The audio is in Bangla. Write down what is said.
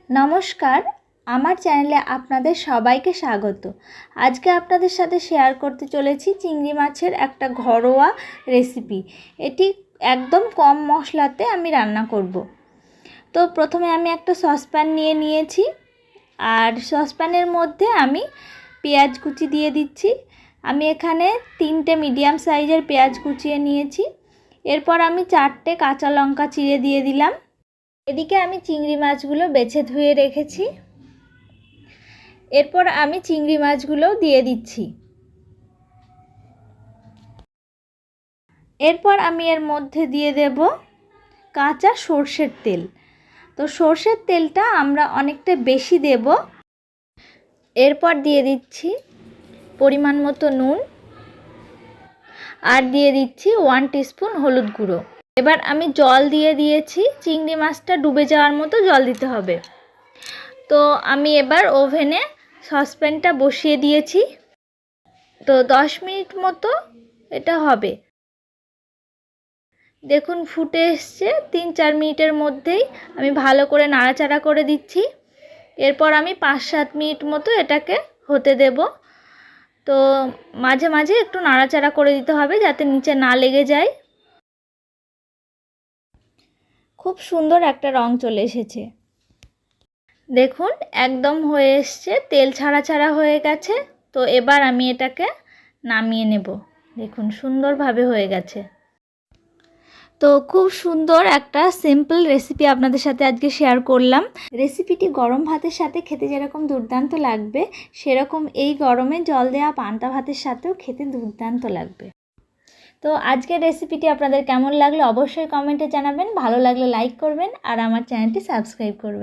নমস্কার, আমার চ্যানেলে আপনাদের সবাইকে স্বাগত। আজকে আপনাদের সাথে শেয়ার করতে চলেছি চিংড়ি মাছের একটা ঘরোয়া রেসিপি। এটি একদম কম মশলাতে আমি রান্না করব। তো প্রথমে আমি একটা সসপ্যান নিয়ে নিয়েছি, আর সসপ্যানের মধ্যে আমি পেঁয়াজ কুচি দিয়ে দিচ্ছি। আমি এখানে 3টে মিডিয়াম সাইজের পেঁয়াজ কুচিয়ে নিয়েছি। এরপর আমি 4টে কাঁচা লঙ্কা চিড়ে দিয়ে দিলাম। এদিকে আমি চিংড়ি মাছগুলো বেছে ধুয়ে রেখেছি। এরপর আমি চিংড়ি মাছগুলোও দিয়ে দিচ্ছি। এরপর আমি এর মধ্যে দিয়ে দেব কাঁচা সর্ষের তেল। তো সর্ষের তেলটা আমরা অনেকটা বেশি দেব। এরপর দিয়ে দিচ্ছি পরিমাণ মতো নুন, আর দিয়ে দিচ্ছি 1 টিস্পুন হলুদ গুঁড়ো। এবার আমি জল দিয়ে দিয়েছি, চিংড়ি মাছটা ডুবে যাওয়ার মতো জল দিতে হবে। তো আমি এবার ওভেনে সসপ্যানটা বসিয়ে দিয়েছি। তো 10 মিনিট মতো এটা হবে। দেখুন ফুটে এসছে। 3-4 মিনিটের মধ্যেই আমি ভালো করে নাড়াচাড়া করে দিচ্ছি। এরপর আমি 5-7 মিনিট মতো এটাকে হতে দেব। তো মাঝে মাঝে একটু নাড়াচাড়া করে দিতে হবে যাতে নিচে না লেগে যায়। খুব সুন্দর একটা রং চলে এসেছে। দেখুন একদম হয়ে এসছে, তেল ছাড়া ছাড়া হয়ে গেছে। তো এবার আমি এটাকে নামিয়ে নেব। দেখুন সুন্দরভাবে হয়ে গেছে। তো খুব সুন্দর একটা সিম্পল রেসিপি আপনাদের সাথে আজকে শেয়ার করলাম। রেসিপিটি গরম ভাতের সাথে খেতে যেরকম দুর্দান্ত লাগবে, সেরকম এই গরমে জল দেওয়া পান্তা ভাতের সাথেও খেতে দুর্দান্ত লাগবে। তো আজকের রেসিপিটি আপনাদের কেমন লাগলো অবশ্যই কমেন্টে জানাবেন। ভালো লাগলে লাইক করবেন আর আমার চ্যানেলটি সাবস্ক্রাইব করবেন।